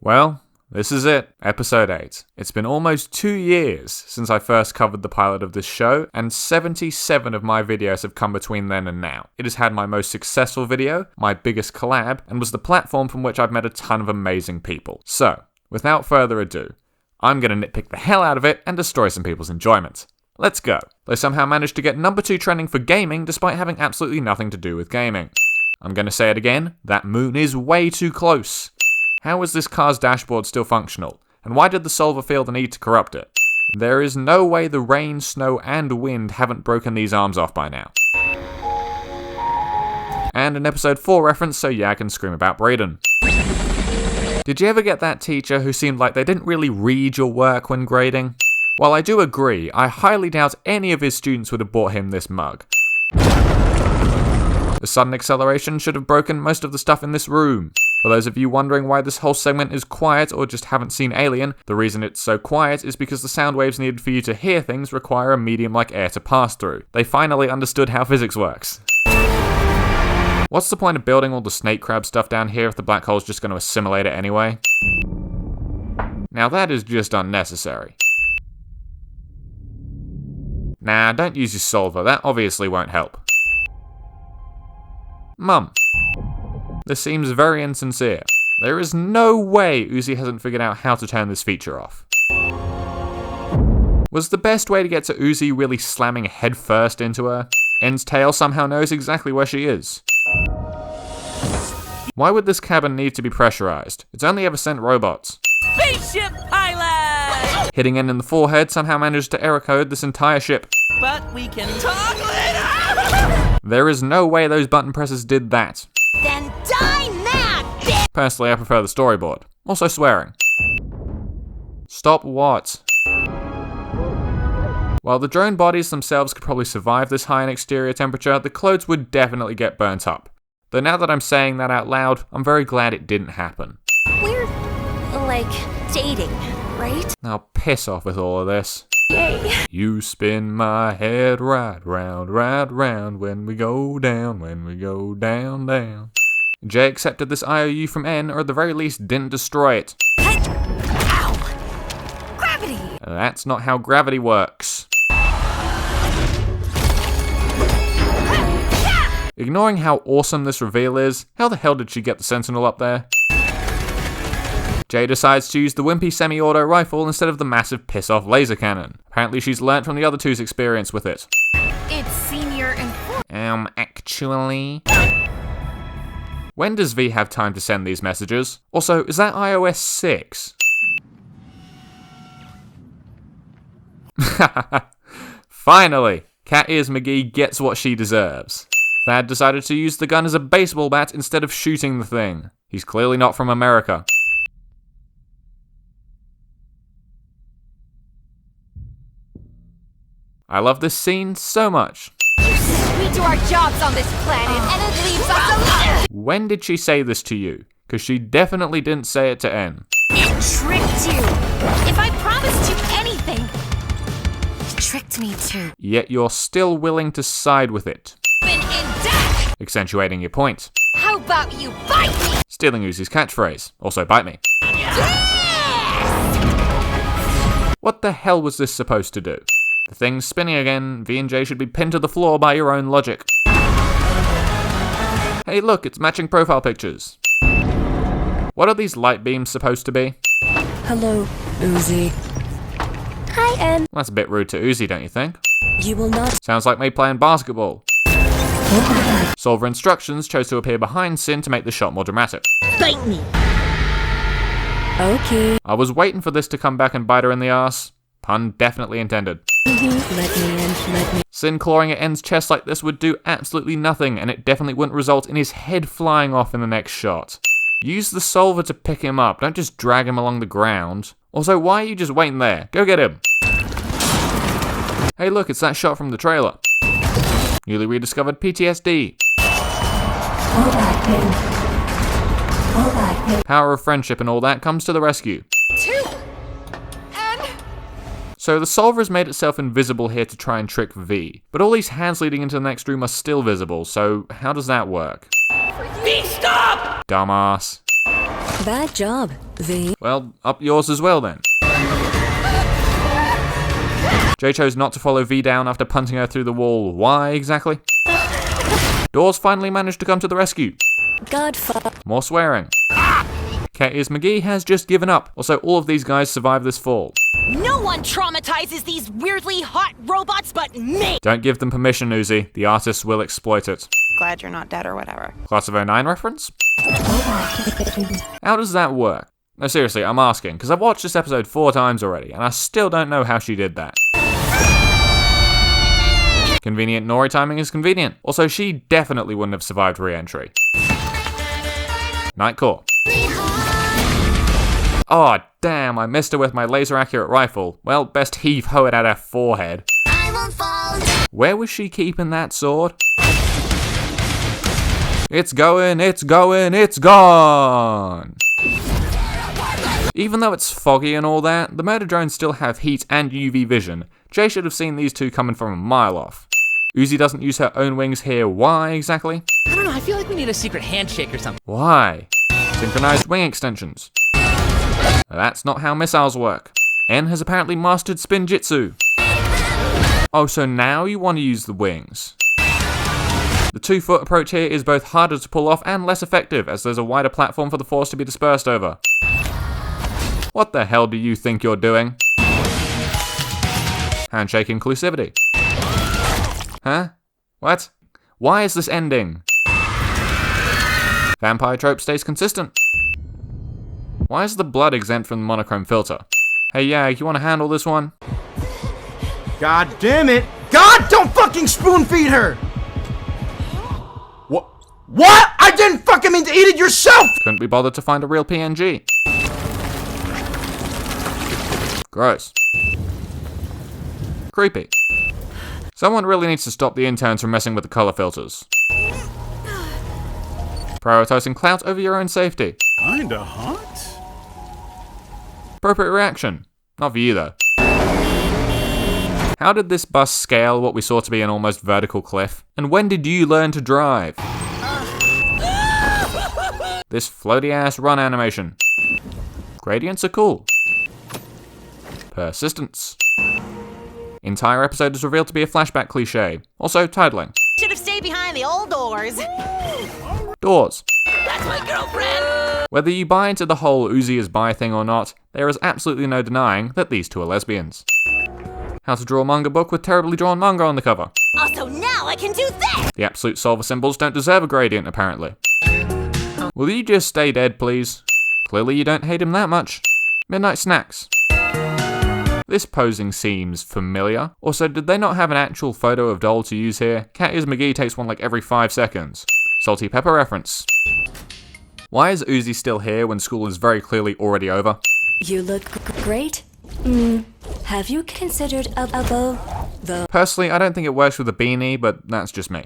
Well, this is it, episode 8. It's been almost 2 years since I first covered the pilot of this show, and 77 of my videos have come between then and now. It has had my most successful video, my biggest collab, and was the platform from which I've met a ton of amazing people. So, without further ado, I'm going to nitpick the hell out of it and destroy some people's enjoyment. Let's go. They somehow managed to get number 2 trending for gaming despite having absolutely nothing to do with gaming. I'm going to say it again, that moon is way too close. How is this car's dashboard still functional? And why did the solver feel the need to corrupt it? There is no way the rain, snow, and wind haven't broken these arms off by now. And an episode 4 reference so yeah, I can scream about Braden. Did you ever get that teacher who seemed like they didn't really read your work when grading? While I do agree, I highly doubt any of his students would have bought him this mug. The sudden acceleration should have broken most of the stuff in this room. For those of you wondering why this whole segment is quiet or just haven't seen Alien, the reason it's so quiet is because the sound waves needed for you to hear things require a medium like air to pass through. They finally understood how physics works. What's the point of building all the snake crab stuff down here if the black hole's just going to assimilate it anyway? Now that is just unnecessary. Nah, don't use your solver, that obviously won't help. Mum. This seems very insincere. There is no way Uzi hasn't figured out how to turn this feature off. Was the best way to get to Uzi really slamming headfirst into her? N's tail somehow knows exactly where she is. Why would this cabin need to be pressurized? It's only ever sent robots. Spaceship pilot! Hitting N in the forehead somehow managed to error code this entire ship. But we can talk later! There is no way those button presses did that. Then die mad, bitch! Personally, I prefer the storyboard. Also swearing. Stop what? While the drone bodies themselves could probably survive this high in exterior temperature, the clothes would definitely get burnt up. Though now that I'm saying that out loud, I'm very glad it didn't happen. We're, like, dating, right? Now piss off with all of this. Yay. You spin my head right round when we go down, down. J accepted this IOU from N, or at the very least didn't destroy it. Ow! Gravity! That's not how gravity works. Ignoring how awesome this reveal is, how the hell did she get the Sentinel up there? Jay decides to use the wimpy semi-auto rifle instead of the massive piss-off laser cannon. Apparently she's learnt from the other two's experience with it. It's senior and... actually... When does V have time to send these messages? Also, is that iOS 6? Finally! Cat Ears McGee gets what she deserves. Thad decided to use the gun as a baseball bat instead of shooting the thing. He's clearly not from America. I love this scene so much. You said we do our jobs on this planet, and it leaves us alone! When did she say this to you? Because she definitely didn't say it to N. It tricked you! If I promised you anything, it tricked me too. Yet you're still willing to side with it. Been in death! Accentuating your point. How about you bite me? Stealing Uzi's catchphrase. Also bite me. Yes! What the hell was this supposed to do? The thing's spinning again. V and J should be pinned to the floor by your own logic. Hey look, it's matching profile pictures. What are these light beams supposed to be? Hello, Uzi. Hi, N. That's a bit rude to Uzi, don't you think? You will not... Sounds like me playing basketball. Solver Instructions chose to appear behind Sin to make the shot more dramatic. Bite me! Okay. I was waiting for this to come back and bite her in the ass. Pun definitely intended. Let me in, let me... Sin clawing at N's chest like this would do absolutely nothing, and it definitely wouldn't result in his head flying off in the next shot. Use the solver to pick him up, don't just drag him along the ground. Also, why are you just waiting there? Go get him! Hey look, it's that shot from the trailer. Newly rediscovered PTSD. Power of friendship and all that comes to the rescue. So the solver has made itself invisible here to try and trick V, but all these hands leading into the next room are still visible, so how does that work? V, stop! Dumbass. Bad job, V. Well, up yours as well then. Jay chose not to follow V down after punting her through the wall. Why exactly? Doors finally managed to come to the rescue. More swearing. Katie's McGee has just given up. Also, all of these guys survived this fall. No one traumatizes these weirdly hot robots but me! Don't give them permission, Uzi. The artists will exploit it. Glad you're not dead or whatever. Class of 09 reference? How does that work? No, seriously, I'm asking, because I've watched this episode 4 times already, and I still don't know how she did that. Convenient Nori timing is convenient. Also, she definitely wouldn't have survived re-entry. Night Core. Oh, damn, I missed her with my laser-accurate rifle. Well, best heave-ho it at her forehead. Where was she keeping that sword? It's going, it's going, it's gone! Even though it's foggy and all that, the murder drones still have heat and UV vision. Jay should have seen these two coming from a mile off. Uzi doesn't use her own wings here. Why exactly? I don't know, I feel like we need a secret handshake or something. Why? Synchronized wing extensions. That's not how missiles work. N has apparently mastered spin jitsu. Oh, so now you want to use the wings. The 2-foot approach here is both harder to pull off and less effective, as there's a wider platform for the force to be dispersed over. What the hell do you think you're doing? Handshake inclusivity. Huh? What? Why is this ending? Vampire trope stays consistent. Why is the blood exempt from the monochrome filter? Hey, yeah, you want to handle this one? God damn it! God, don't fucking spoon feed her! What? I didn't fucking mean to eat it yourself! Couldn't be bothered to find a real PNG. Gross. Creepy. Someone really needs to stop the interns from messing with the color filters. Prioritizing clout over your own safety. Kinda hot? Appropriate reaction. Not for you though. How did this bus scale what we saw to be an almost vertical cliff? And when did you learn to drive? This floaty ass run animation. Gradients are cool. Persistence. Entire episode is revealed to be a flashback cliche. Also titling. Should have stayed behind the old doors. Doors. That's my girlfriend! Whether you buy into the whole Uzi is bi thing or not, there is absolutely no denying that these two are lesbians. How to draw a manga book with terribly drawn manga on the cover. Also, now I can do this! The absolute solver symbols don't deserve a gradient, apparently. Will you just stay dead, please? Clearly you don't hate him that much. Midnight snacks. This posing seems familiar. Also, did they not have an actual photo of doll to use here? Katie's McGee takes one like every 5 seconds. Salty pepper reference. Why is Uzi still here when school is very clearly already over? You look great. Have you considered a bow? Though. Personally, I don't think it works with a beanie, but that's just me.